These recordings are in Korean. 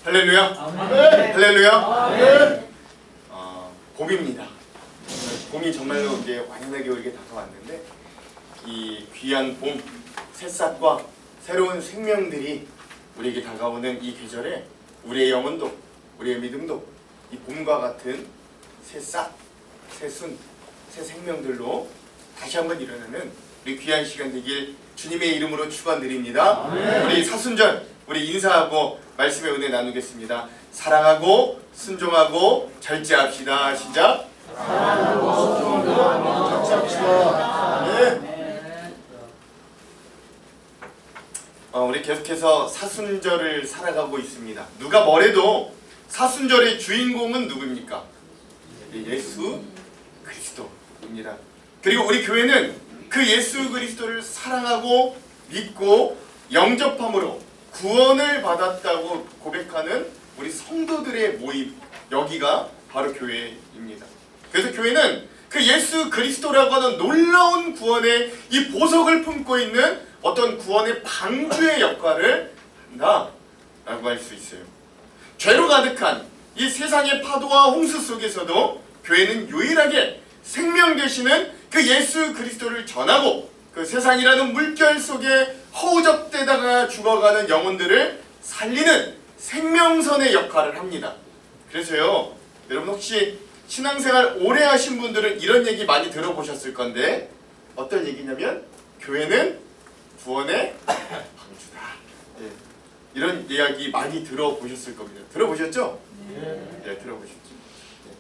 할렐루야. 아멘. 할렐루야. 아멘. 봄입니다. 봄이 정말로 이제 완연하게 우리에게 다가왔는데 이 귀한 봄, 새싹과 새로운 생명들이 우리에게 다가오는 이 계절에 우리의 영혼도, 우리의 믿음도 이 봄과 같은 새싹, 새순, 새 생명들로 다시 한번 일어나는 우리 귀한 시간 되길 주님의 이름으로 축원드립니다. 아멘. 우리 사순절 우리 인사하고 말씀의 은혜 나누겠습니다. 사랑하고 순종하고 절제합시다. 시작. 사랑하고 순종하고 절제합시다. 네. 우리 계속해서 사순절을 살아가고 있습니다. 누가 뭐래도 사순절의 주인공은 누구입니까? 예수 그리스도입니다. 그리고 우리 교회는 그 예수 그리스도를 사랑하고 믿고 영접함으로 구원을 받았다고 고백하는 우리 성도들의 모임, 여기가 바로 교회입니다. 그래서 교회는 그 예수 그리스도라고 하는 놀라운 구원의 이 보석을 품고 있는 어떤 구원의 방주의 역할을 한다라고 할 수 있어요. 죄로 가득한 이 세상의 파도와 홍수 속에서도 교회는 유일하게 생명 되시는 그 예수 그리스도를 전하고 그 세상이라는 물결 속에 허우적대다가 죽어가는 영혼들을 살리는 생명선의 역할을 합니다. 그래서요, 여러분 혹시 신앙생활 오래 하신 분들은 이런 얘기 많이 들어보셨을 건데 어떤 얘기냐면 교회는 구원의 방주다. 네, 이런 이야기 많이 들어보셨을 겁니다. 들어보셨죠? 네, 들어보셨죠. 네.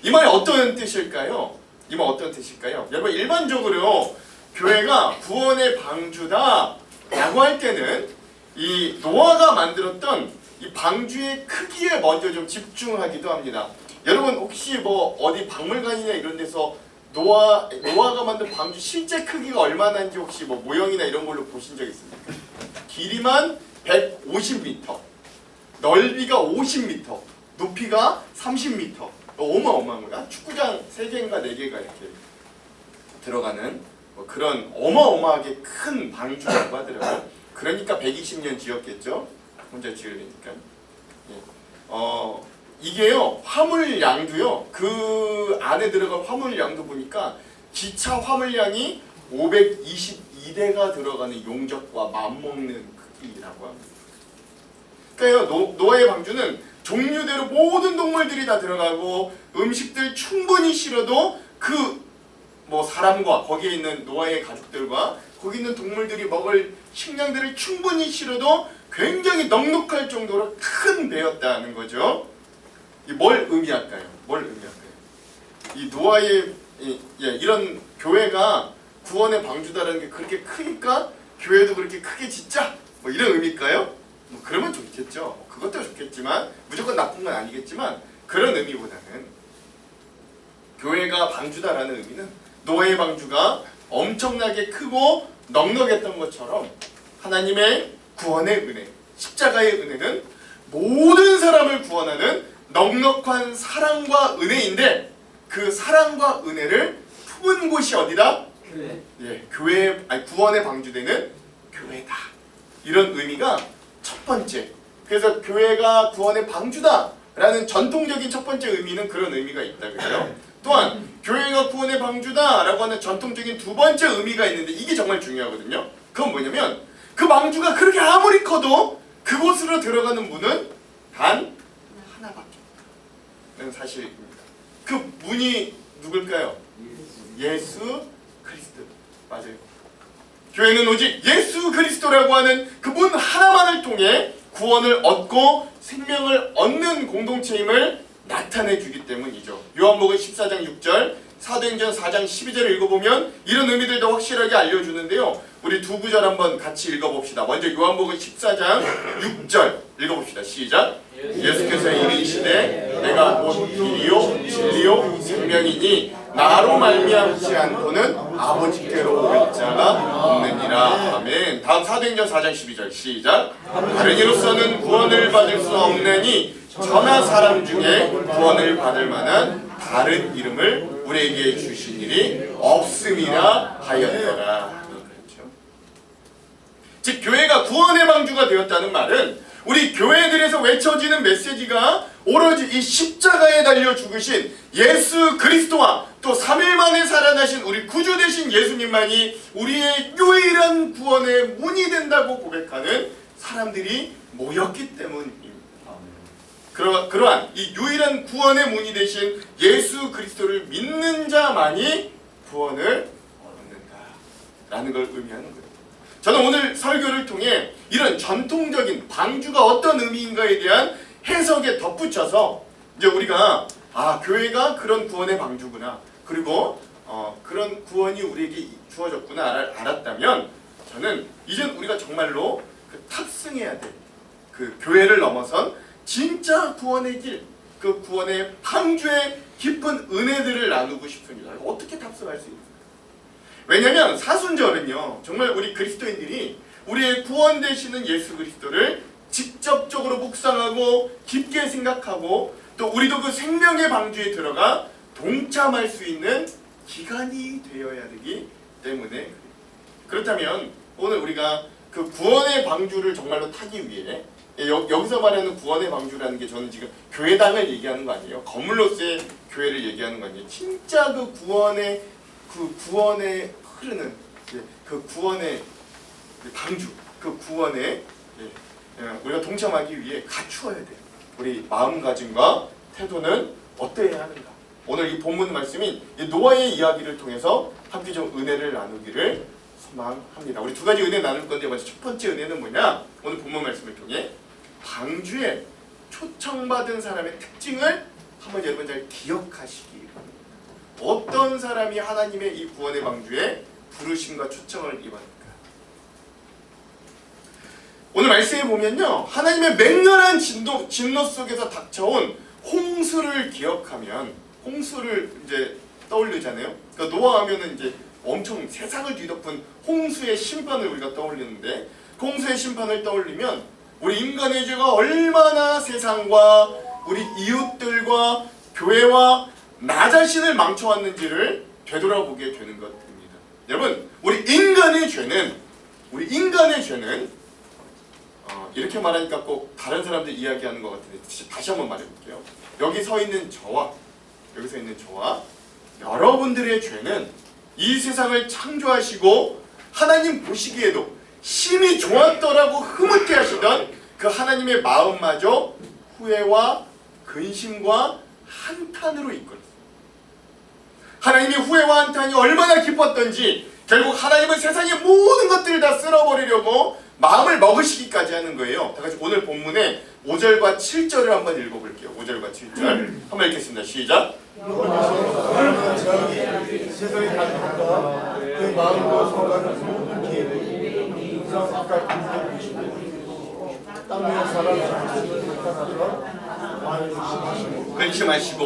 이 말이 어떤 뜻일까요? 이 말 어떤 뜻일까요? 여러분 일반적으로 교회가 구원의 방주다 라고 할 때는 이 노아가 만들었던 이 방주의 크기에 먼저 좀 집중하기도 합니다. 여러분 혹시 뭐 어디 박물관이나 이런 데서 노아가 만든 방주 실제 크기가 얼마나인지 혹시 뭐 모형이나 이런 걸로 보신 적 있습니까? 길이만 150m, 넓이가 50m, 높이가 30m. 어마어마한 거야. 축구장 3개인가 4개가 이렇게 들어가는 뭐 그런 어마어마하게 큰 방주라고 하더라고요. 그러니까 120년 지었겠죠. 혼자 지으려니까. 예. 이게요 화물량도요 그 안에 들어간 화물량도 보니까 기차 화물량이 522대가 들어가는 용접과 맞먹는 크기라고 합니다. 그러니까요 노아의 방주는 종류대로 모든 동물들이 다 들어가고 음식들 충분히 실어도 그 뭐 사람과 거기에 있는 노아의 가족들과 거기 있는 동물들이 먹을 식량들을 충분히 실어도 굉장히 넉넉할 정도로 큰 배였다는 거죠. 뭘 의미할까요? 뭘 의미할까요? 이 노아의 이런 교회가 구원의 방주다라는 게 그렇게 크니까 교회도 그렇게 크게 짓자 뭐 이런 의미일까요? 뭐 그러면 좋겠죠. 그것도 좋겠지만 무조건 나쁜 건 아니겠지만 그런 의미보다는 교회가 방주다라는 의미는 노아의 방주가 엄청나게 크고 넉넉했던 것처럼 하나님의 구원의 은혜, 십자가의 은혜는 모든 사람을 구원하는 넉넉한 사랑과 은혜인데 그 사랑과 은혜를 품은 곳이 어디다? 교회. 예, 교회 구원의 방주되는 교회다. 이런 의미가 첫 번째. 그래서 교회가 구원의 방주다라는 전통적인 첫 번째 의미는 그런 의미가 있다 그래요. 또한 교회가 구원의 방주다라고 하는 전통적인 두 번째 의미가 있는데 이게 정말 중요하거든요. 그건 뭐냐면 그 방주가 그렇게 아무리 커도 그곳으로 들어가는 문은 단 하나밖에 없다는 사실입니다. 그 문이 누굴까요? 예수 그리스도. 맞아요. 교회는 오직 예수 그리스도라고 하는 그 문 하나만을 통해 구원을 얻고 생명을 얻는 공동체임을 나타내 주기 때문이죠. 요한복음 14장 6절, 사도행전 4장 12절을 읽어보면 이런 의미들도 확실하게 알려주는데요. 우리 두 구절 한번 같이 읽어봅시다. 먼저 요한복음 14장 6절 읽어봅시다. 시작. 예수께서 이르시되 내가 곧 길이요 진리요 생명이니 나로 말미암지 않고는 아버지께로 올 자가 없느니라. 아멘. 다음 사도행전 4장 12절 시작. 다른 이로서는 구원을 받을 수 없느니 천하 사람 중에 구원을 받을 만한 다른 이름을 우리에게 주신 일이 없음이라 하였더라. 즉 교회가 구원의 방주가 되었다는 말은 우리 교회들에서 외쳐지는 메시지가 오로지 이 십자가에 달려 죽으신 예수 그리스도와 또 3일 만에 살아나신 우리 구주 되신 예수님만이 우리의 유일한 구원의 문이 된다고 고백하는 사람들이 모였기 때문입니다. 그러한 이 유일한 구원의 문이 되신 예수 그리스도를 믿는 자만이 구원을 얻는다라는 걸 의미하는 거예요. 저는 오늘 설교를 통해 이런 전통적인 방주가 어떤 의미인가에 대한 해석에 덧붙여서 이제 우리가 교회가 그런 구원의 방주구나, 그리고 그런 구원이 우리에게 주어졌구나 알았다면, 저는 이젠 우리가 정말로 그 탑승해야 될 그 교회를 넘어선 진짜 구원의 길, 그 구원의 방주의 깊은 은혜들을 나누고 싶습니다. 어떻게 탑승할 수 있을까요? 왜냐하면 사순절은요, 정말 우리 그리스도인들이 우리의 구원 되시는 예수 그리스도를 직접적으로 묵상하고 깊게 생각하고 또 우리도 그 생명의 방주에 들어가 동참할 수 있는 기간이 되어야 되기 때문에, 그렇다면 오늘 우리가 그 구원의 방주를 정말로 타기 위해, 여기서 말하는 구원의 방주라는 게 저는 지금 교회당을 얘기하는 거 아니에요. 건물로서의 교회를 얘기하는 거 아니에요. 진짜 그 구원의 흐르는 그 구원의 방주, 그 구원에 우리가 동참하기 위해 갖추어야 돼요. 우리 마음가짐과 태도는 어떠해야 하는가? 오늘 이 본문 말씀인 노아의 이야기를 통해서 함께 좀 은혜를 나누기를 소망합니다. 우리 두 가지 은혜 나눌 건데, 먼저 첫 번째 은혜는 뭐냐? 오늘 본문 말씀을 통해 방주에 초청받은 사람의 특징을 한번 여러분 잘 기억하시기 바랍니다. 어떤 사람이 하나님의 이 구원의 방주에 부르심과 초청을 입었는가? 오늘 말씀에 보면요, 하나님의 맹렬한 진노 속에서 닥쳐온 홍수를 기억하면, 홍수를 이제 떠올리잖아요. 그러니까 노아하면은 이제 엄청 세상을 뒤덮은 홍수의 심판을 우리가 떠올리는데, 그 홍수의 심판을 떠올리면 우리 인간의 죄가 얼마나 세상과 우리 이웃들과 교회와 나 자신을 망쳐왔는지를 되돌아보게 되는 것입니다. 여러분, 우리 인간의 죄는 이렇게 말하니까 꼭 다른 사람들 이야기하는 것 같은데 다시 한번 말해볼게요. 여기 서 있는 저와 여러분들의 죄는 이 세상을 창조하시고 하나님 보시기에도 심히 좋았더라고 흐뭇해 하시던 그 하나님의 마음마저 후회와 근심과 한탄으로 이끌었어요. 하나님의 후회와 한탄이 얼마나 깊었던지 결국 하나님은 세상의 모든 것들을 다 쓸어버리려고 마음을 먹으시기까지 하는 거예요. 다 같이 오늘 본문의 5절과 7절을 한번 읽어볼게요. 5절과 7절 한번 읽겠습니다. 시작. 세상의 가족과 그 마음과 성과는 모든 기회를 우상 바깥 분석하시고 땅 위의 사람 자신을 나타나서 많이 근심하시고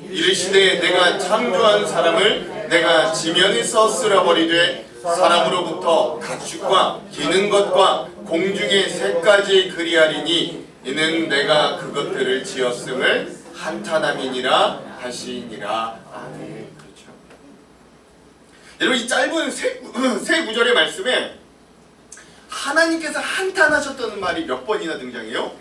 이르시되 내가 창조한 사람을 내가 지면에서 쓸어버리되 사람으로부터 가축과 기는 것과 공중의 새까지 그리하리니 이는 내가 그것들을 지었음을 한탄함이니라 하시니라. 아멘. 그렇죠. 여러분, 이 짧은 세 구절의 말씀에 하나님께서 한탄하셨다는 말이 몇 번이나 등장해요?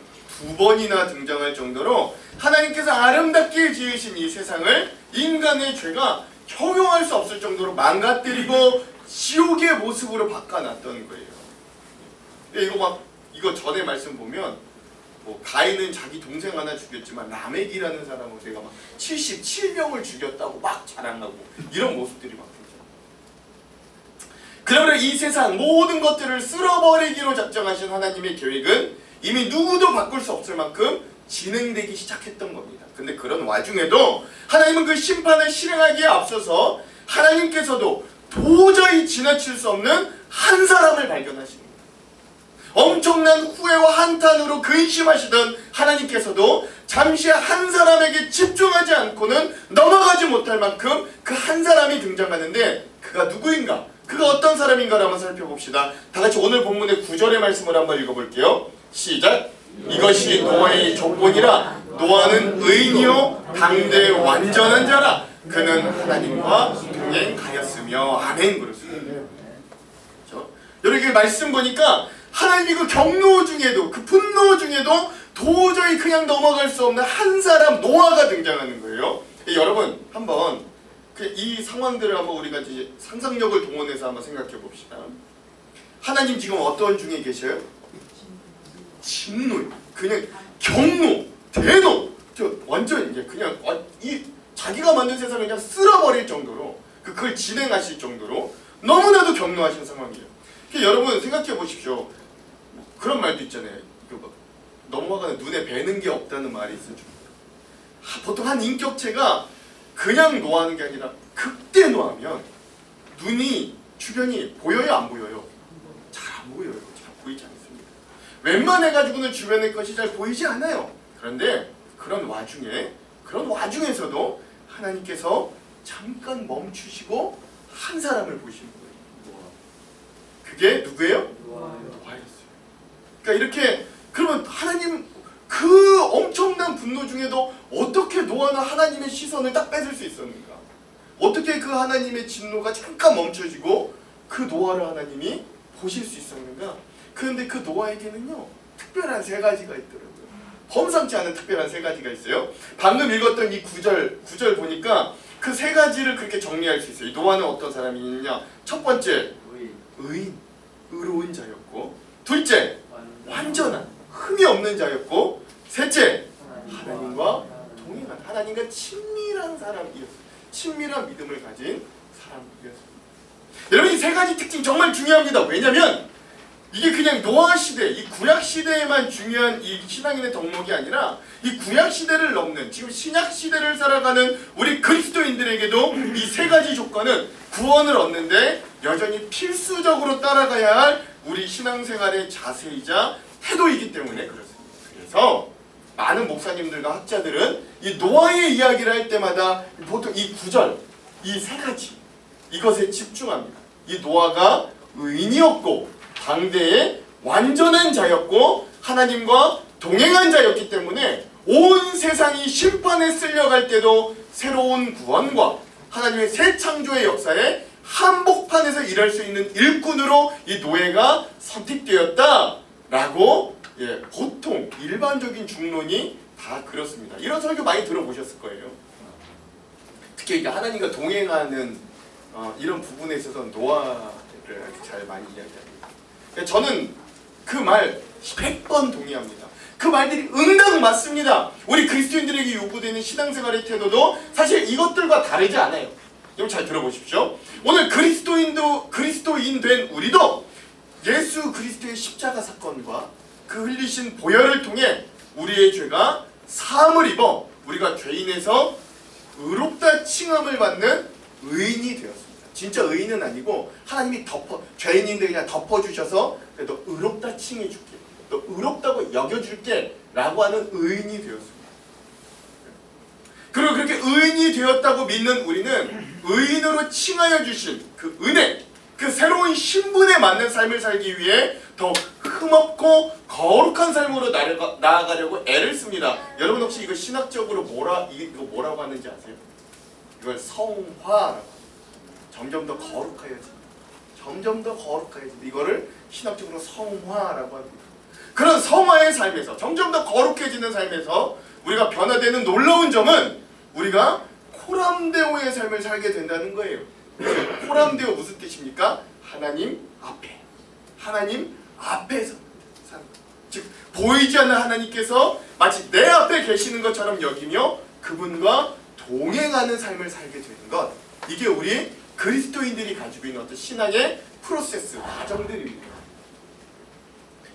2번이나 등장할 정도로 하나님께서 아름답게 지으신 이 세상을 인간의 죄가 형용할 수 없을 정도로 망가뜨리고 지옥의 모습으로 바꿔놨던 거예요. 이거 전에 말씀 보면 가인은 자기 동생 하나 죽였지만 라멕이라는 사람은 내가 막 77명을 죽였다고 막 자랑하고 이런 모습들이 막 등장해요. 그러므로 이 세상 모든 것들을 쓸어버리기로 작정하신 하나님의 계획은 이미 누구도 바꿀 수 없을 만큼 진행되기 시작했던 겁니다. 근데 그런 와중에도 하나님은 그 심판을 실행하기에 앞서서 하나님께서도 도저히 지나칠 수 없는 한 사람을 발견하십니다. 엄청난 후회와 한탄으로 근심하시던 하나님께서도 잠시 한 사람에게 집중하지 않고는 넘어가지 못할 만큼 그 한 사람이 등장하는데, 그가 누구인가? 그가 어떤 사람인가를 한번 살펴봅시다. 다같이 오늘 본문의 9절의 말씀을 한번 읽어볼게요. 시작! 이것이 노아의 조건이라. 노아는 의인이요 당대 완전한 자라. 그는 하나님과 동행하였으며. 아멘. 그렇습니다. 그렇죠? 여러분, 이 말씀 보니까 하나님이 그 경로 중에도 그 분노 중에도 도저히 그냥 넘어갈 수 없는 한 사람 노아가 등장하는 거예요. 여러분 한번 이 상황들을 한번 우리가 이제 상상력을 동원해서 한번 생각해 봅시다. 하나님 지금 어떤 중에 계셔요? 진노, 그냥 경노, 대노, 완전 이제 그냥 이 자기가 만든 세상을 그냥 쓸어버릴 정도로 그걸 진행하실 정도로 너무나도 경노하신 상황이에요. 여러분 생각해 보십시오. 그런 말도 있잖아요. 넘어가는 눈에 뵈는 게 없다는 말이 있어요. 보통 한 인격체가 그냥 노하는 게 아니라 극대노하면 눈이 주변이 보여요, 안 보여요? 잘 안 보여요. 잘 보이지 않습니다. 웬만해가지고는 주변의 것이 잘 보이지 않아요. 그런데 그런 와중에서도 하나님께서 잠깐 멈추시고 한 사람을 보시는 거예요. 그게 누구예요? 노아였어요. 그러니까 이렇게 그러면 하나님 그 엄청난 분노 중에도 어떻게 노아는 하나님의 시선을 딱 뺏을 수 있었는가? 어떻게 그 하나님의 진노가 잠깐 멈춰지고 그 노아를 하나님이 보실 수 있었는가? 그런데 그 노아에게는요 특별한 세 가지가 있더라고요. 범상치 않은 특별한 세 가지가 있어요. 방금 읽었던 이 구절 보니까 그 세 가지를 그렇게 정리할 수 있어요. 노아는 어떤 사람이냐? 첫 번째, 의인, 의로운 자였고, 둘째, 완전한, 흠이 없는 자였고, 셋째, 하나님과 동행한, 하나님과 친밀한 사람이었어요. 친밀한 믿음을 가진 사람이었습니다. 여러분 이 세 가지 특징 정말 중요합니다. 왜냐하면 이게 그냥 노아 시대, 이 구약 시대에만 중요한 이 신앙인의 덕목이 아니라 이 구약 시대를 넘는 지금 신약 시대를 살아가는 우리 그리스도인들에게도 이 세 가지 조건은 구원을 얻는데 여전히 필수적으로 따라가야 할 우리 신앙생활의 자세이자 태도이기 때문에 그렇습니다. 그래서 많은 목사님들과 학자들은 이 노아의 이야기를 할 때마다 보통 이 구절, 이 세 가지 이것에 집중합니다. 이 노아가 의인이었고 당대의 완전한 자였고 하나님과 동행한 자였기 때문에 온 세상이 심판에 쓸려갈 때도 새로운 구원과 하나님의 새 창조의 역사에 한복판에서 일할 수 있는 일꾼으로 이 노예가 선택되었다라고 보통 일반적인 중론이 다 그렇습니다. 이런 설교 많이 들어보셨을 거예요. 특히 이게 하나님과 동행하는 이런 부분에 있어서 노아를 잘 많이 이야기합니다. 저는 그 말 100번 동의합니다. 그 말들이 응당 맞습니다. 우리 그리스도인들에게 요구되는 신앙생활의 태도도 사실 이것들과 다르지 않아요. 여러분 잘 들어보십시오. 오늘 그리스도인 된 우리도 예수 그리스도의 십자가 사건과 그 흘리신 보혈을 통해 우리의 죄가 사함을 입어 우리가 죄인에서 의롭다 칭함을 받는 의인이 되었습니다. 진짜 의인은 아니고 하나님이 죄인인데 그냥 덮어주셔서 너 의롭다 칭해줄게, 너 의롭다고 여겨줄게 라고 하는 의인이 되었습니다. 그리고 그렇게 의인이 되었다고 믿는 우리는 의인으로 칭하여 주신 그 은혜, 그 새로운 신분에 맞는 삶을 살기 위해 더 흠없고 거룩한 삶으로 나아가려고 애를 씁니다. 여러분 혹시 이거 신학적으로 이거 뭐라고 하는지 아세요? 이걸 성화라고. 점점 더 거룩해야지. 점점 더 거룩해야지. 이거를 신학적으로 성화라고 합니다. 그런 성화의 삶에서 점점 더 거룩해지는 삶에서 우리가 변화되는 놀라운 점은 우리가 코람데오의 삶을 살게 된다는 거예요. 코람데오 무슨 뜻입니까? 하나님 앞에. 하나님 앞에서 사는. 즉 보이지 않는 하나님께서 마치 내 앞에 계시는 것처럼 여기며 그분과 동행하는 삶을 살게 되는 것. 이게 우리 그리스도인들이 가지고 있는 어떤 신앙의 프로세스, 과정들입니다.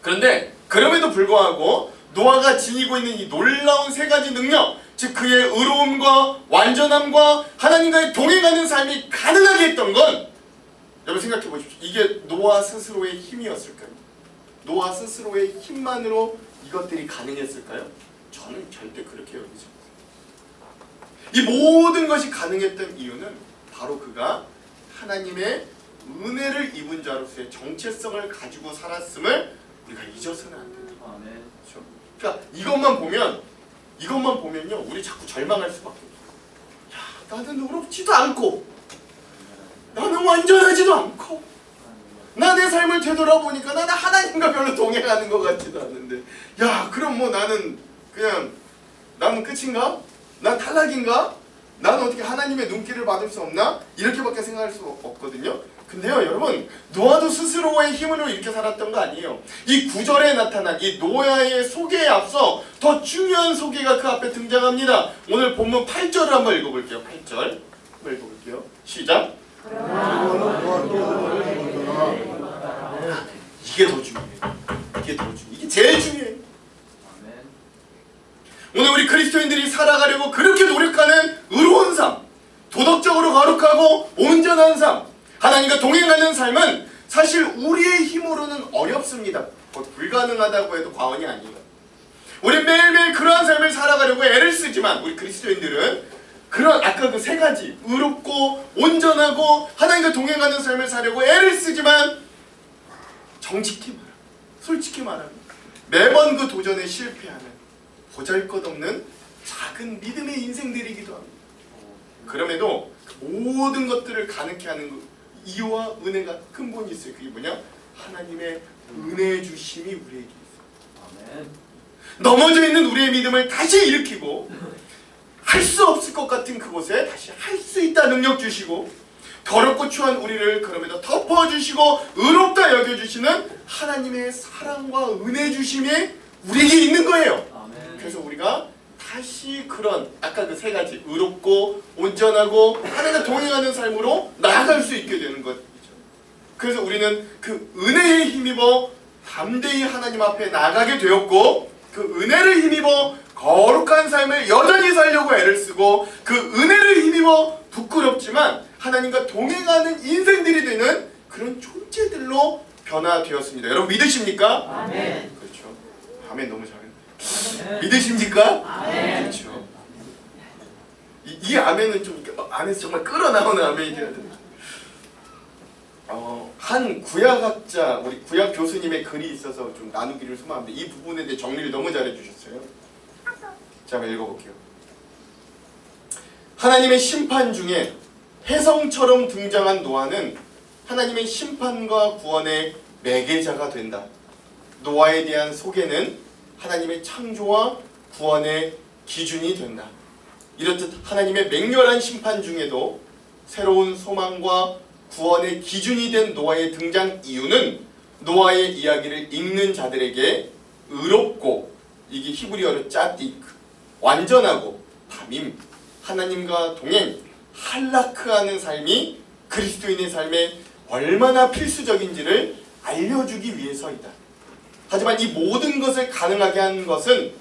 그런데 그럼에도 불구하고 노아가 지니고 있는 이 놀라운 세 가지 능력, 즉 그의 의로움과 완전함과 하나님과의 동행하는 삶이 가능하게 했던 건 여러분 생각해 보십시오. 이게 노아 스스로의 힘이었을까요? 노아 스스로의 힘만으로 이것들이 가능했을까요? 저는 절대 그렇게 여기지 않습니다. 이 모든 것이 가능했던 이유는 바로 그가 하나님의 은혜를 입은 자로서의 정체성을 가지고 살았음을 우리가 잊어서는 안 된다. 그렇죠? 그러니까 이것만 보면요, 우리 자꾸 절망할 수밖에 없어요. 야, 나는 의롭지도 않고, 나는 완전하지도 않고, 나 내 삶을 되돌아보니까 나는 하나님과 별로 동행하는 것 같지도 않는데, 야 그럼 뭐 나는 그냥 나는 끝인가? 난 탈락인가? 나는 어떻게 하나님의 눈길을 받을 수 없나? 이렇게밖에 생각할 수 없거든요. 근데요 여러분, 노아도 스스로의 힘으로 이렇게 살았던 거 아니에요. 이 9절에 나타난 이 노아의 소개에 앞서 더 중요한 소개가 그 앞에 등장합니다. 오늘 본문 8절을 한번 읽어볼게요. 8절 한번 읽어볼게요. 시작. 이게 더 중요해요. 이게 더 중요해요. 이게 제일 중요해요. 오늘 우리 그리스도인들이 살아가려고 그렇게 노력하는 의로운 삶, 도덕적으로 거룩하고 온전한 삶, 하나님과 동행하는 삶은 사실 우리의 힘으로는 어렵습니다. 불가능하다고 해도 과언이 아니에요. 우리 매일매일 그러한 삶을 살아가려고 애를 쓰지만, 우리 그리스도인들은 그런 아까 그 세 가지 의롭고 온전하고 하나님과 동행하는 삶을 살려고 애를 쓰지만, 솔직히 말하면 매번 그 도전에 실패하는 보잘것없는 작은 믿음의 인생들이기도 합니다. 그럼에도 모든 것들을 가능케 하는 그 이유와 은혜가 근본이 있어요. 그게 뭐냐? 하나님의 은혜 주심이 우리에게 있어요. 넘어져 있는 우리의 믿음을 다시 일으키고, 할 수 없을 것 같은 그곳에 다시 할 수 있다 능력 주시고, 더럽고 추한 우리를 그럼에도 덮어주시고 의롭다 여겨주시는 하나님의 사랑과 은혜 주심이 우리에게 있는 거예요. 그래서 우리가 다시 그런 아까 그 세 가지 의롭고 온전하고 하나님과 동행하는 삶으로 나아갈 수 있게 되는 것이죠. 그래서 우리는 그 은혜에 힘입어 담대히 하나님 앞에 나아가게 되었고, 그 은혜를 힘입어 거룩한 삶을 여전히 살려고 애를 쓰고, 그 은혜를 힘입어 부끄럽지만 하나님과 동행하는 인생들이 되는 그런 존재들로 변화되었습니다. 여러분 믿으십니까? 아멘. 그렇죠. 아멘. 너무 잘했네. 믿으십니까? 아멘. 그렇죠. 이 아멘은 좀 안에서 정말 끌어나오는 아멘이 돼야 됩니다. 한 구약학자, 우리 구약 교수님의 글이 있어서 좀 나누기를 소망합니다. 이 부분에 대해 정리를 너무 잘해 주셨어요. 자, 한번 읽어볼게요. 하나님의 심판 중에 혜성처럼 등장한 노아는 하나님의 심판과 구원의 매개자가 된다. 노아에 대한 소개는 하나님의 창조와 구원의 기준이 된다. 이렇듯 하나님의 맹렬한 심판 중에도 새로운 소망과 구원의 기준이 된 노아의 등장 이유는 노아의 이야기를 읽는 자들에게 의롭고, 이게 히브리어로 짜디크, 완전하고 담임, 하나님과 동행, 할라크하는 삶이 그리스도인의 삶에 얼마나 필수적인지를 알려주기 위해서이다. 하지만 이 모든 것을 가능하게 한 것은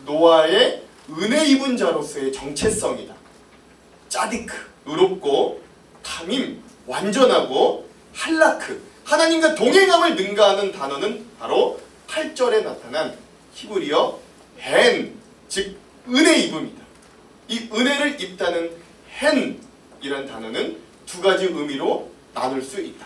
노아의 은혜 입은 자로서의 정체성이다. 짜디크, 의롭고 담임, 완전하고 할라크, 하나님과 동행함을 능가하는 단어는 바로 8절에 나타난 히브리어 헨, 즉 은혜 입음이다. 이 은혜를 입다는 헨이란 단어는 두 가지 의미로 나눌 수 있다.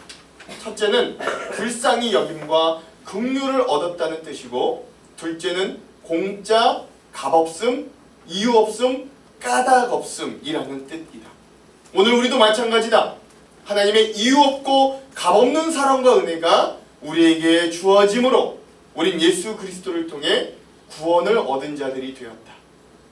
첫째는 불쌍히 여김과 긍휼을 얻었다는 뜻이고, 둘째는 공짜, 값없음, 이유 없음, 까닭 없음이라는 뜻이다. 오늘 우리도 마찬가지다. 하나님의 이유 없고 값없는 사랑과 은혜가 우리에게 주어짐으로 우린 예수 그리스도를 통해 구원을 얻은 자들이 되었다.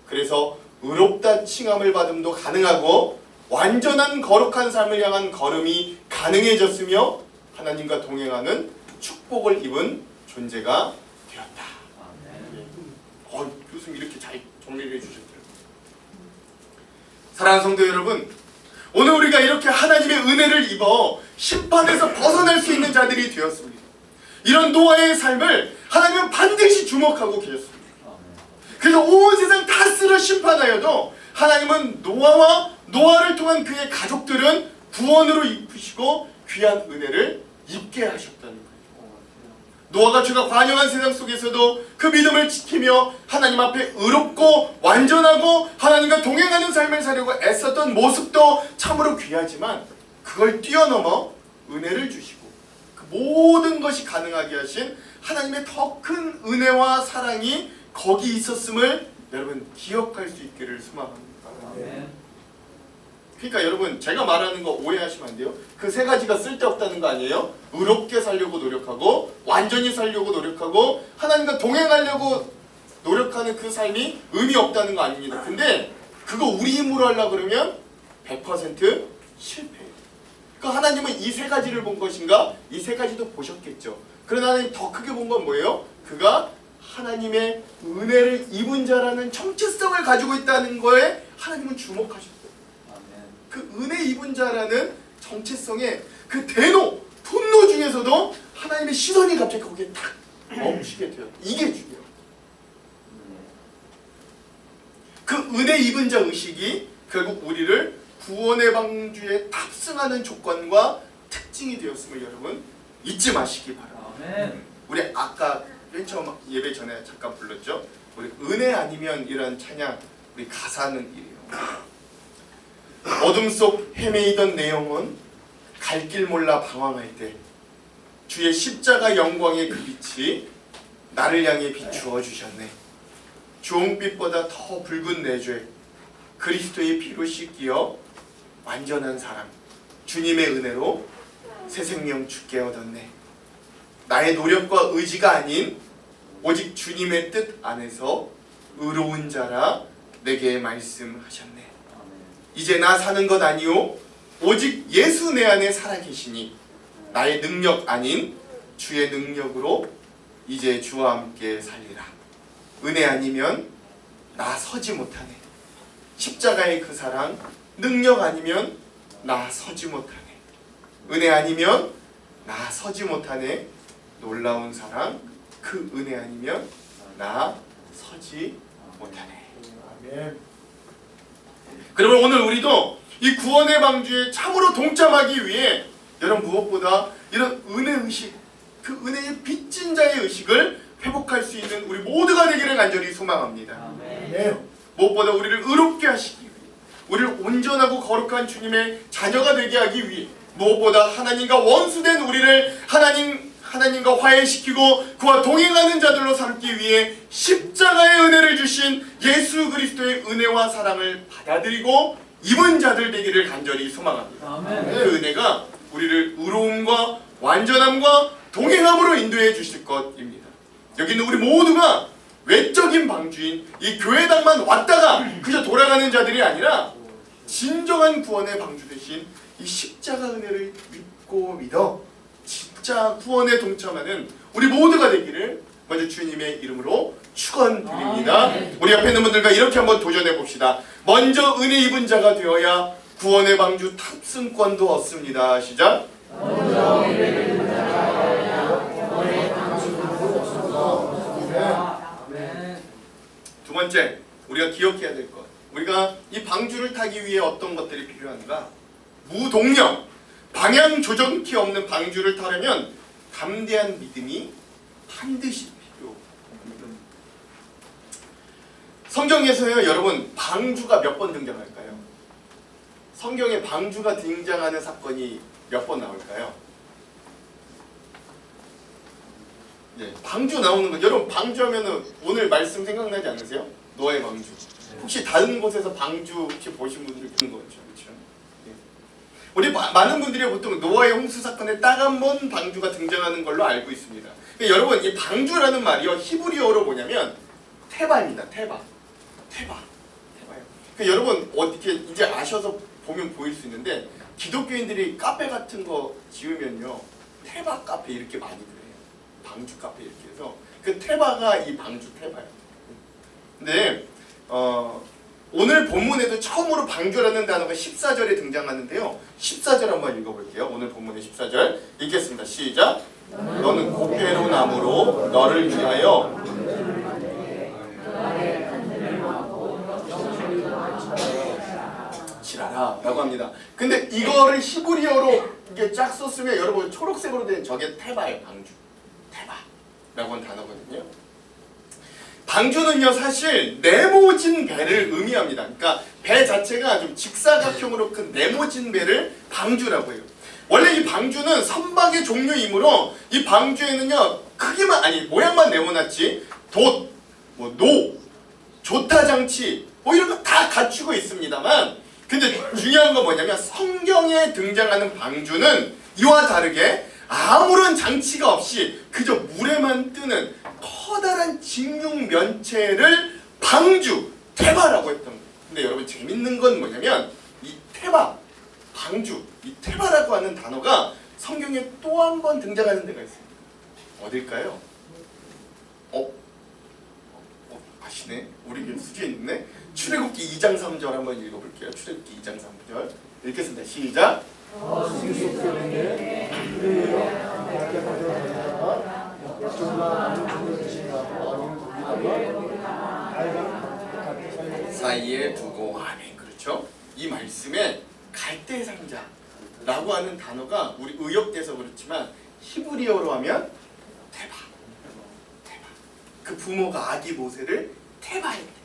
그래서 의롭다 칭함을 받음도 가능하고 완전한 거룩한 삶을 향한 걸음이 가능해졌으며 하나님과 동행하는 축복을 입은 존재가 되었다. 교수님 이렇게 잘 정리를 해주셨더라고요. 사랑하는 성도 여러분, 오늘 우리가 이렇게 하나님의 은혜를 입어 심판에서 벗어날 수 있는 자들이 되었습니다. 이런 노아의 삶을 하나님은 반드시 주목하고 계셨습니다. 그래서 온 세상 다 쓸어 심판하여도 하나님은 노아를 통한 그의 가족들은 구원으로 입으시고 귀한 은혜를 입게 하셨다는 거예요. 노아가 죄가 관영한 세상 속에서도 그 믿음을 지키며 하나님 앞에 의롭고 완전하고 하나님과 동행하는 삶을 살려고 애썼던 모습도 참으로 귀하지만, 그걸 뛰어넘어 은혜를 주시고 그 모든 것이 가능하게 하신 하나님의 더 큰 은혜와 사랑이 거기 있었음을 여러분 기억할 수 있기를 소망합니다. 그러니까 여러분 제가 말하는 거 오해하시면 안 돼요. 그 세 가지가 쓸데없다는 거 아니에요? 의롭게 살려고 노력하고 완전히 살려고 노력하고 하나님과 동행하려고 노력하는 그 삶이 의미 없다는 거 아닙니다. 근데 그거 우리 힘으로 하려고 그러면 100% 실패해요. 그러니까 하나님은 이 세 가지를 본 것인가? 이 세 가지도 보셨겠죠. 그러나 하나님 더 크게 본 건 뭐예요? 그가 하나님의 은혜를 입은 자라는 정체성을 가지고 있다는 거에 하나님은 주목하셨어요. 그 은혜 입은 자라는 정체성에 그 대노, 분노 중에서도 하나님의 시선이 갑자기 거기에 딱 멈추게 돼요. 이게 중요해요. 그 은혜 입은 자 의식이 결국 우리를 구원의 방주에 탑승하는 조건과 특징이 되었음을 여러분 잊지 마시기 바랍니다. 우리 아까 맨 처음 예배 전에 잠깐 불렀죠. 우리 은혜 아니면 이런 찬양, 우리 가사는 이래요. 어둠 속 헤매이던 내 영혼 갈 길 몰라 방황할 때 주의 십자가 영광의 그 빛이 나를 향해 비추어 주셨네. 주홍빛보다 더 붉은 내 죄 그리스도의 피로 씻기어 완전한 사랑 주님의 은혜로 새 생명 주께 얻었네. 나의 노력과 의지가 아닌 오직 주님의 뜻 안에서 의로운 자라 내게 말씀하셨네. 이제 나 사는 것 아니오 오직 예수 내 안에 살아계시니 나의 능력 아닌 주의 능력으로 이제 주와 함께 살리라. 은혜 아니면 나 서지 못하네. 십자가의 그 사랑 능력 아니면 나 서지 못하네. 은혜 아니면 나 서지 못하네. 놀라운 사랑 그 은혜 아니면 나 서지 못하네. 아멘. 그러면 오늘 우리도 이 구원의 방주에 참으로 동참하기 위해 여러분 무엇보다 이런 은혜 의식, 그 은혜의 빚진 자의 의식을 회복할 수 있는 우리 모두가 되기를 간절히 소망합니다. 아멘. 무엇보다 우리를 의롭게 하시기 위해, 우리를 온전하고 거룩한 주님의 자녀가 되게 하기 위해, 무엇보다 하나님과 원수된 우리를 하나님과 화해시키고 그와 동행하는 자들로 삼기 위해 십자가의 은혜를 주신 예수 그리스도의 은혜와 사랑을 받아들이고 입은 자들 되기를 간절히 소망합니다. 아멘. 그 은혜가 우리를 의로움과 완전함과 동행함으로 인도해 주실 것입니다. 여기는 우리 모두가 외적인 방주인 이 교회당만 왔다가 그저 돌아가는 자들이 아니라 진정한 구원의 방주 대신 이 십자가 은혜를 믿고 믿어 진짜 구원에 동참하는 우리 모두가 되기를 먼저 주님의 이름으로 축원드립니다. 우리 옆에 있는 분들과 이렇게 한번 도전해 봅시다. 먼저 은혜 입은 자가 되어야 구원의 방주 탑승권도 얻습니다. 시작. 먼저 은혜 입은 자가 되어야 구원의 방주도 얻습니다. 아멘. 두 번째, 우리가 기억해야 될 것. 우리가 이 방주를 타기 위해 어떤 것들이 필요한가? 무동력, 방향 조정키 없는 방주를 타려면 담대한 믿음이 반드시 필요합니다. 성경에서요, 여러분 방주가 몇 번 등장할까요? 성경에 방주가 등장하는 사건이 몇 번 나올까요? 네, 방주 나오는 거. 여러분 방주하면은 오늘 말씀 생각나지 않으세요? 노아의 방주. 혹시 다른 곳에서 방주 혹시 보신 분들이 있는 거죠, 그렇죠? 네. 우리 많은 분들이 보통 노아의 홍수 사건에 딱 한 번 방주가 등장하는 걸로 알고 있습니다. 그러니까 여러분 이 방주라는 말이요 히브리어로 뭐냐면 테바입니다. 테바요. 그러니까 여러분 어떻게 이제 아셔서 보면 보일 수 있는데 기독교인들이 카페 같은 거 지으면요 테바 카페 이렇게 많이 그래요. 방주 카페 이렇게 해서 그 테바가 이 방주 테바예요. 근데 오늘 본문에도 처음으로 방주라는 단어가 14절에 등장하는데요. 14절 한번 읽어볼게요. 오늘 본문의 14절 읽겠습니다. 시작. 너는 고페로 나무로 너를 위하여 칠하라 라고 합니다. 근데 이거를 히브리어로 이게 쫙 썼으면 여러분 초록색으로 된 저게 테바예요. 방주. 테바라고 하는 단어거든요. 방주는요 사실 네모진 배를 의미합니다. 그러니까 배 자체가 좀 직사각형으로 큰 네모진 배를 방주라고 해요. 원래 이 방주는 선박의 종류이므로 이 방주에는요 크기만 아니 모양만 네모났지 돛, 노, 조타장치 뭐 이런 거 다 갖추고 있습니다만 근데 중요한 건 뭐냐면 성경에 등장하는 방주는 이와 다르게 아무런 장치가 없이 그저 물에만 뜨는 커다란 직육 면체를 방주, 테바라고 했던 거예요. 근데 여러분 재밌는 건 뭐냐면 이 테바, 방주, 이 테바라고 하는 단어가 성경에 또 한 번 등장하는 데가 있습니다. 어딜까요? 아시네? 우리 수지에 있네? 출애굽기 2장 3절 한번 읽어볼게요. 출애굽기 2장 3절 읽겠습니다. 시작! 사이에 두고 아멘. 그렇죠? 이 말씀에 갈대 상자라고 하는 단어가 우리 의역돼서 그렇지만 히브리어로 하면 테바. 그 부모가 아기 모세를 테바했대.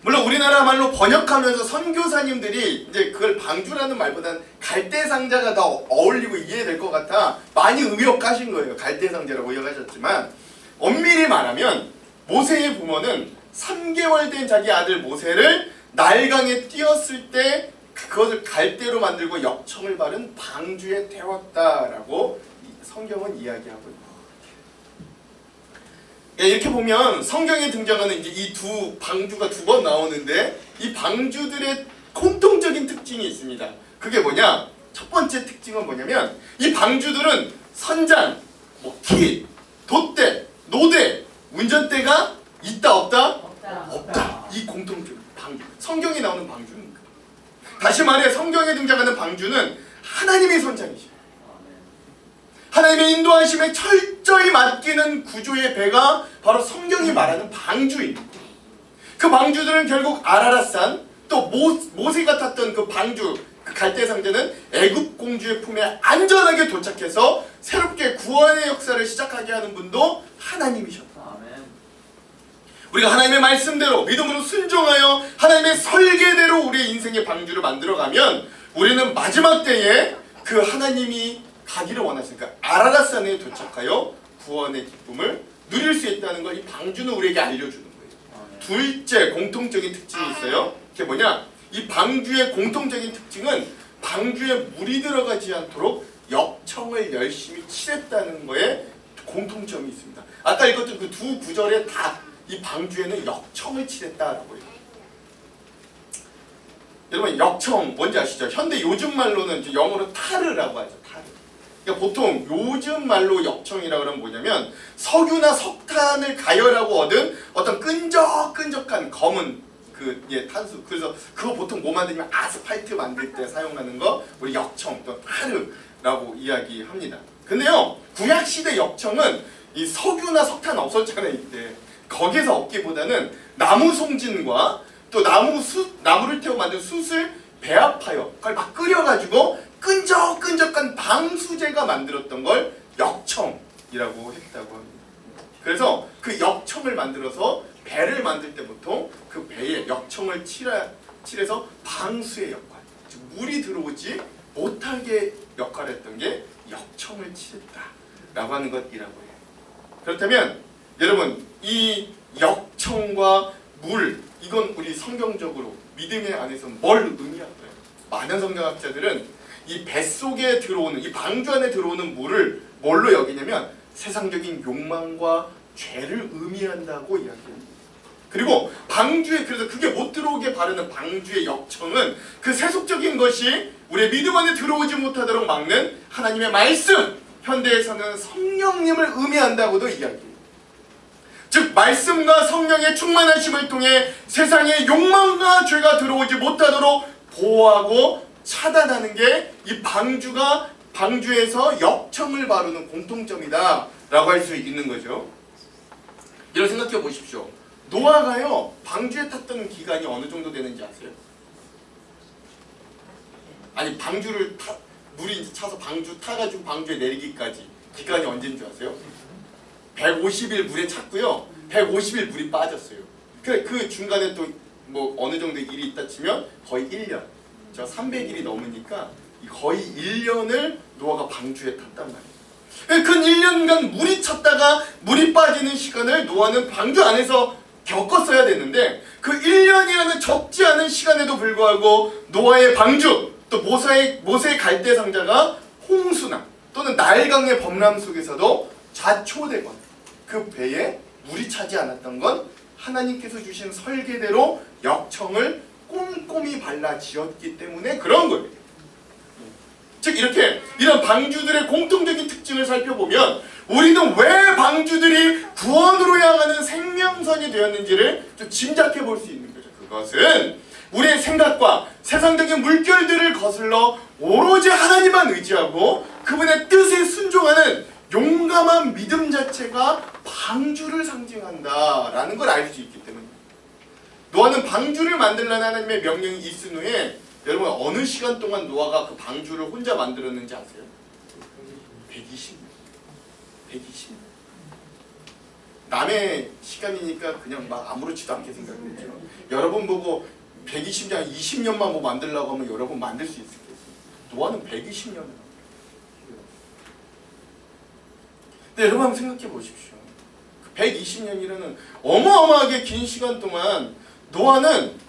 물론 우리나라 말로 번역하면서 선교사님들이 이제 그걸 방주라는 말보다는 갈대상자가 더 어울리고 이해될 것 같아 많이 의역하신 거예요. 갈대상자라고 의역하셨지만 엄밀히 말하면 모세의 부모는 3개월 된 자기 아들 모세를 나일강에 띄었을 때 그것을 갈대로 만들고 역청을 바른 방주에 태웠다라고 성경은 이야기하고 있습니다. 이렇게 보면 성경에 등장하는 이제 이 두 방주가 두 번 나오는데 이 방주들의 공통적인 특징이 있습니다. 그게 뭐냐? 첫 번째 특징은 뭐냐면 이 방주들은 선장, 키, 돛대, 노대, 운전대가 있다 없다? 없다. 이 공통적인 방주. 성경에 나오는 방주입니다. 다시 말해 성경에 등장하는 방주는 하나님의 선장이죠. 하나님의 인도하심에 철저히 맡기는 구조의 배가 바로 성경이 말하는 방주입니다. 그 방주들은 결국 아라랏산 또 모세가 탔던 그 방주 그 갈대상자는 애굽 공주의 품에 안전하게 도착해서 새롭게 구원의 역사를 시작하게 하는 분도 하나님이셨다. 우리가 하나님의 말씀대로 믿음으로 순종하여 하나님의 설계대로 우리의 인생의 방주를 만들어가면 우리는 마지막 때에 그 하나님이 가기를 원하시니까 아라랏산에 도착하여 구원의 기쁨을 누릴 수 있다는 걸 이 방주는 우리에게 알려주는 거예요. 둘째 공통적인 특징이 있어요. 그게 뭐냐? 이 방주의 공통적인 특징은 방주에 물이 들어가지 않도록 역청을 열심히 칠했다는 거에 공통점이 있습니다. 아까 읽었던 그 두 구절에 다 이 방주에는 역청을 칠했다라고 해요. 여러분 역청 뭔지 아시죠? 현대 요즘 말로는 이제 영어로 타르라고 하죠. 타르. 그러니까 보통 요즘 말로 역청이라고 하면 뭐냐면 석유나 석탄을 가열하고 얻은 어떤 끈적끈적한 검은 탄수. 그래서 그거 보통 뭐 만들면 아스팔트 만들 때 사용하는 거 우리 역청 또 타르라고 이야기합니다. 근데요 구약시대 역청은 이 석유나 석탄 없었잖아요. 이때 거기서 얻기보다는 나무 송진과 또 나무를 태워 만든 숯을 배합하여 그걸 막 끓여가지고 끈적끈적한 방수제가 만들었던 걸 역청이라고 했다고 합니다. 그래서 그 역청을 만들어서 배를 만들 때 보통 그 배에 역청을 칠해서 방수의 역할, 즉 물이 들어오지 못하게 역할을 했던 게 역청을 칠했다라고 하는 것이라고 해요. 그렇다면 여러분 이 역청과 물 이건 우리 성경적으로 믿음의 안에서 뭘 의미할까요? 많은 성경학자들은 이 뱃속에 들어오는 이 방주 안에 들어오는 물을 뭘로 여기냐면 세상적인 욕망과 죄를 의미한다고 이야기합니다. 그리고 방주에 그래서 그게 못 들어오게 바르는 방주의 역청은 그 세속적인 것이 우리의 믿음 안에 들어오지 못하도록 막는 하나님의 말씀, 현대에서는 성령님을 의미한다고도 이야기해요. 즉 말씀과 성령의 충만하심을 통해 세상의 욕망과 죄가 들어오지 못하도록 보호하고 차단하는 게 이 방주에서 역청을 바르는 공통점이다 라고 할 수 있는 거죠. 이런 생각해 보십시오. 노아가요 방주에 탔던 기간이 어느 정도 되는지 아세요? 아니 물이 차서 방주 타가지고 방주에 내리기까지 기간이 언제인 줄 아세요? 150일 물에 찼고요 150일 물이 빠졌어요. 그 중간에 또 뭐 어느 정도 일이 있다 치면 거의 1년, 저 300일이 넘으니까 거의 1년을 노아가 방주에 탔단 말이에요. 그 1년간 물이 찼다가 물이 빠지는 시간을 노아는 방주 안에서 겪었어야 되는데 그 1년이라는 적지 않은 시간에도 불구하고 노아의 방주, 또 모세의 갈대 상자가 홍수나 또는 나일강의 범람 속에서도 좌초되거나 그 배에 물이 차지 않았던 건 하나님께서 주신 설계대로 역청을 꼼꼼히 발라 지었기 때문에 그런 거예요. 즉 이렇게 이런 방주들의 공통적인 특징을 살펴보면 우리는 왜 방주들이 구원으로 향하는 생명선이 되었는지를 좀 짐작해 볼 수 있는 거죠. 그것은 우리의 생각과 세상적인 물결들을 거슬러 오로지 하나님만 의지하고 그분의 뜻에 순종하는 용감한 믿음 자체가 방주를 상징한다라는 걸 알 수 있기 때문입니다. 노아는 방주를 만들라는 하나님의 명령이 있은 후에 여러분 어느 시간 동안 노아가 그 방주를 혼자 만들었는지 아세요? 120년. 120년. 남의 시간이니까 그냥 막 아무렇지도 않게 생각했죠. 여러분 보고 120년, 20년만 뭐 만들려고 하면 여러분 만들 수 있겠어요. 노아는 120년을. 근데 여러분 한번 생각해 보십시오. 120년이라는 어마어마하게 긴 시간 동안 노아는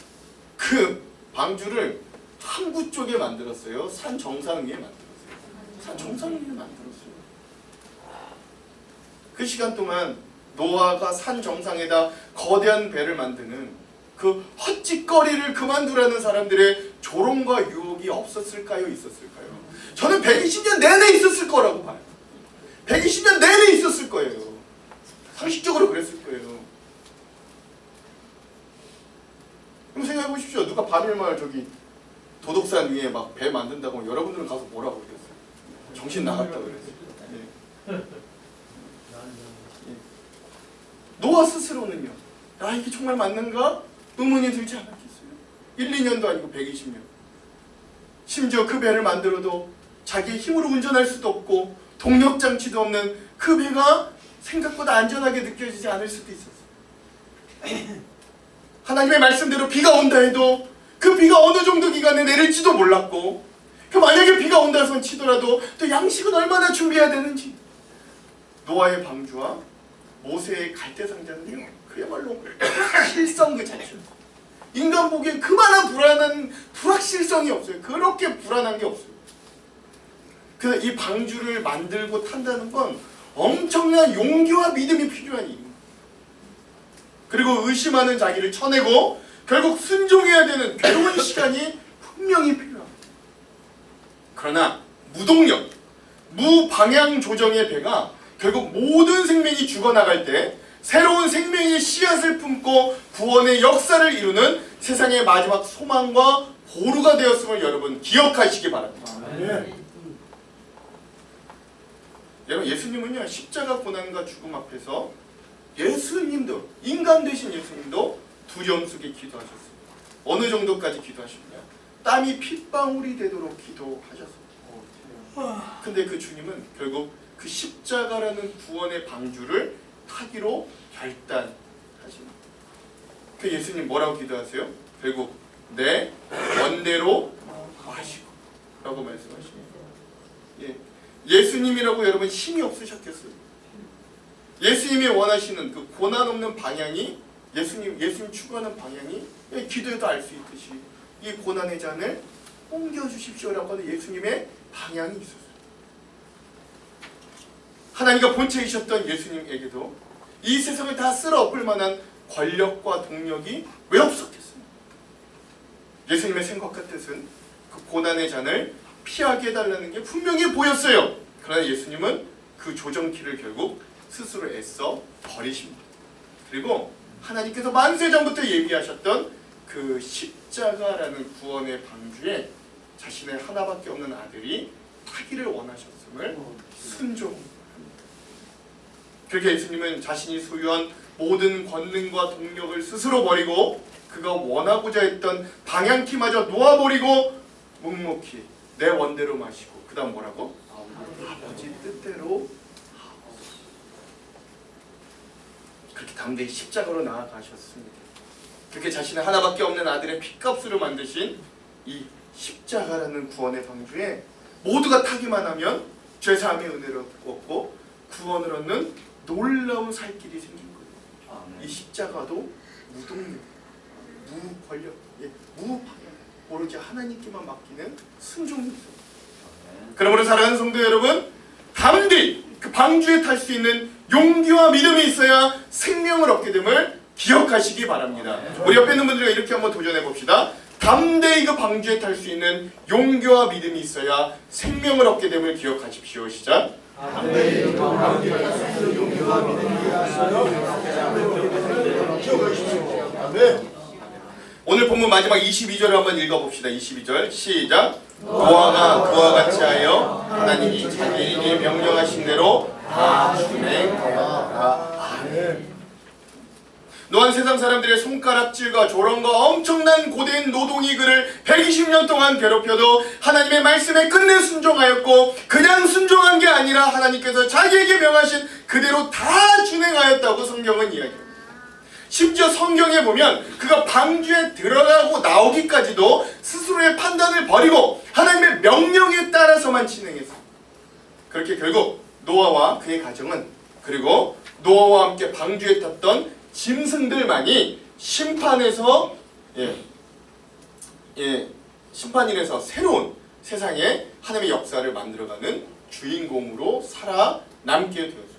그 방주를 항구 쪽에 만들었어요. 산 정상 위에 만들었어요. 산 정상 위에 만들었어요. 그 시간 동안 노아가 산 정상에다 거대한 배를 만드는 그 헛짓거리를 그만두라는 사람들의 조롱과 유혹이 없었을까요? 있었을까요? 저는 120년 내내 있었을 거라고 봐요. 120년 내내 있었을 거예요. 상식적으로 그랬을 거예요. 그럼 생각해 보십시오. 누가 바늘마을 저기 도덕산 위에 막 배 만든다고 하면 여러분들은 가서 뭐라고 그랬어요? 정신 나갔다 그랬어요. 예. 노아 스스로는요. 야 이게 정말 맞는가? 의문이 들지 않았겠어요? 1, 2년도 아니고 120년. 심지어 그 배를 만들어도 자기의 힘으로 운전할 수도 없고 동력장치도 없는 그 배가 생각보다 안전하게 느껴지지 않을 수도 있었어요. 하나님의 말씀대로 비가 온다 해도 그 비가 어느 정도 기간에 내릴지도 몰랐고 그 만약에 비가 온다 해서 치더라도 또 양식은 얼마나 준비해야 되는지. 노아의 방주와 모세의 갈대상자는요 그야말로 실성 그 자체. 인간 보기에 그만한 불확실성이 없어요. 그렇게 불안한 게 없어요. 그래서 이 방주를 만들고 탄다는 건 엄청난 용기와 믿음이 필요한 일입니다. 그리고 의심하는 자기를 쳐내고 결국 순종해야 되는 괴로운 시간이 분명히 필요합니다. 그러나 무동력, 무방향 조정의 배가 결국 모든 생명이 죽어나갈 때 새로운 생명의 씨앗을 품고 구원의 역사를 이루는 세상의 마지막 소망과 보루가 되었음을 여러분 기억하시기 바랍니다. 네. 여러분 예수님은요 십자가 고난과 죽음 앞에서 예수님도 인간 되신 예수님도 두려움 속에 기도하셨어요. 어느 정도까지 기도하셨냐? 땀이 핏방울이 되도록 기도하셨어요. 근데 그 주님은 결국 그 십자가라는 구원의 방주를 타기로 결단하십니다. 그 예수님 뭐라고 기도하세요? 결국 내 원대로 마시고 라고 말씀하십니다. 예수님이라고 여러분 힘이 없으셨겠어요? 예수님이 원하시는 그 고난 없는 방향이 예수님 추구하는 방향이 기도에도 알 수 있듯이 이 고난의 잔을 옮겨주십시오라고 하는 예수님의 방향이 있었어요. 하나님과 본체이셨던 예수님에게도 이 세상을 다 쓸어엎을 만한 권력과 동력이 왜 없었겠어요? 예수님의 생각과 뜻은 그 고난의 잔을 피하게 해달라는 게 분명히 보였어요. 그러나 예수님은 그 조정키를 결국 스스로 애써 버리십니다. 그리고 하나님께서 만세전부터 얘기하셨던 그 십자가라는 구원의 방주에 자신의 하나밖에 없는 아들이 타기를 원하셨음을 순종합니다. 그렇게 예수님은 자신이 소유한 모든 권능과 동력을 스스로 버리고 그가 원하고자 했던 방향키마저 놓아버리고 묵묵히 내 원대로 마시고 그 다음 뭐라고? 아버지 뜻대로 그렇게 담대히 십자가로 나아가셨습니다. 그렇게 자신의 하나밖에 없는 아들의 핏값으로 만드신 이 십자가라는 구원의 방주에 모두가 타기만 하면 죄사함의 은혜를 얻고 구원을 얻는 놀라운 살 길이 생긴 거예요. 이 십자가도 무동력, 무권력, 무방향 오로지 하나님께만 맡기는 순종이 있습니다. 그러므로 사랑하는 성도 여러분, 담대히 그 방주에 탈 수 있는 용기와 믿음이 있어야 생명을 얻게 됨을 기억하시기 바랍니다. 우리 옆에 있는 분들과 이렇게 한번 도전해 봅시다. 담대히 그 방주에 탈 수 있는 용기와 믿음이 있어야 생명을 얻게 됨을 기억하십시오. 시작. 담대히 방주에 탈 수 있는 용기와 믿음이 있어야 기억하십시오. 아멘. 오늘 본문 마지막 22절을 한번 읽어봅시다. 22절 시작. 노아가 그와 같이 하여 하나님이 자기에게 명령하신 대로 다 준행하였다. 노아는 세상 사람들의 손가락질과 조롱과 엄청난 고된 노동이 그를 120년 동안 괴롭혀도 하나님의 말씀에 끝내 순종하였고, 그냥 순종한 게 아니라 하나님께서 자기에게 명하신 그대로 다 준행하였다고 성경은 이야기합니다. 심지어 성경에 보면 그가 방주에 들어가고 나오기까지도 스스로의 판단을 버리고 하나님의 명령에 따라서만 진행했습니다. 그렇게 결국 노아와 그의 가정은, 그리고 노아와 함께 방주에 탔던 짐승들만이 심판에서 심판일에서 새로운 세상에 하나님의 역사를 만들어가는 주인공으로 살아남게 되었습니다.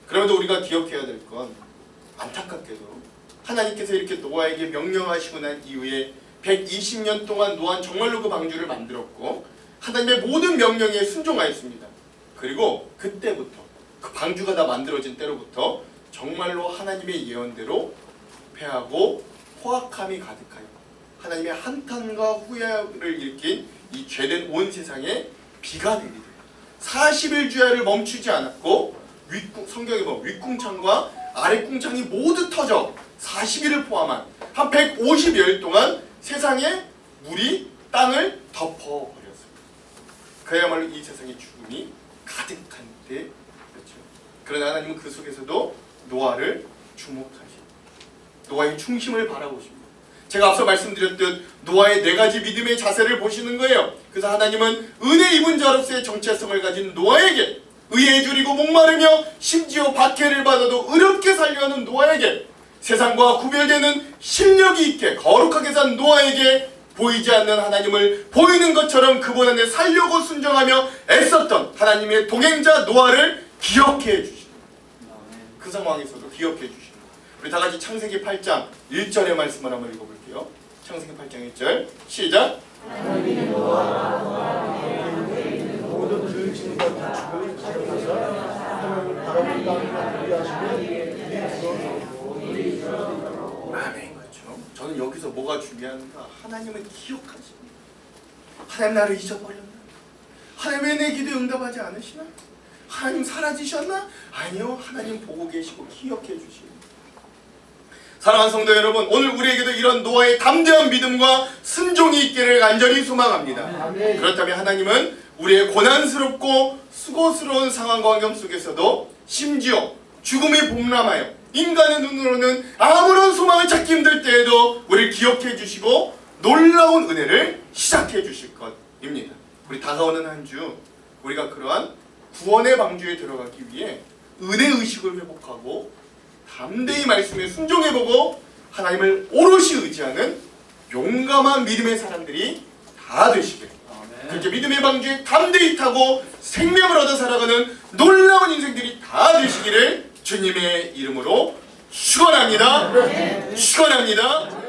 그럼에도 우리가 기억해야 될 건, 안타깝게도 하나님께서 이렇게 노아에게 명령하시고 난 이후에 120년 동안 노아는 정말로 그 방주를 만들었고 하나님의 모든 명령에 순종하였습니다. 그리고 그때부터, 그 방주가 다 만들어진 때로부터 정말로 하나님의 예언대로 패하고 포악함이 가득하여 하나님의 한탄과 후회를 일으킨 이 죄된 온 세상에 비가 내리되 40일 주야를 멈추지 않았고, 성경에 보면 윗궁창과 아랫궁창이 모두 터져 40일을 포함한 한 150여일 동안 세상에 물이 땅을 덮어버렸습니다. 그야말로 이 세상에 죽음이 가득한 때였죠. 그러나 하나님은 그 속에서도 노아를 주목하시고 노아의 충심을 바라보십니다. 제가 앞서 말씀드렸듯 노아의 4가지 믿음의 자세를 보시는 거예요. 그래서 하나님은 은혜 입은 자로서의 정체성을 가진 노아에게, 의에 줄이고 목마르며 심지어 박해를 받아도 의롭게 살려하는 노아에게, 세상과 구별되는 실력이 있게 거룩하게 산 노아에게 보이지 않는 하나님을 보이는 것처럼 그분 안에 살려고 순종하며 애썼던 하나님의 동행자 노아를 기억해 주십니다. 그 상황에서도 기억해 주십니다. 우리 다 같이 창세기 8장 1절의 말씀을 한번 읽어볼게요. 창세기 8장 1절 시작. 모든 들짐과 구축을 가져가서 하나님을 바라본 땅을 우리하시며 아멘. 그렇죠. 저는 여기서 뭐가 중요한가? 하나님을 기억하십니다. 하나님 나를 잊어버렸나? 하나님 왜 내 기도 응답하지 않으시나? 하나님 사라지셨나? 아니요. 하나님 보고 계시고 기억해 주십니다. 사랑하는 성도 여러분, 오늘 우리에게도 이런 노아의 담대한 믿음과 순종이 있기를 간절히 소망합니다. 아멘. 그렇다면 하나님은 우리의 고난스럽고 수고스러운 상황과 환경 속에서도, 심지어 죽음이 복람하여 인간의 눈으로는 아무런 소망을 찾기 힘들 때에도 우리를 기억해 주시고 놀라운 은혜를 시작해 주실 것입니다. 우리 다가오는 한 주 우리가 그러한 구원의 방주에 들어가기 위해 은혜의식을 회복하고 담대히 말씀에 순종해보고 하나님을 오롯이 의지하는 용감한 믿음의 사람들이 다 되시길, 그렇게 믿음의 방주에 담대히 타고 생명을 얻어 살아가는 놀라운 인생들이 다 되시기를 주님의 이름으로 축원합니다. 축원합니다.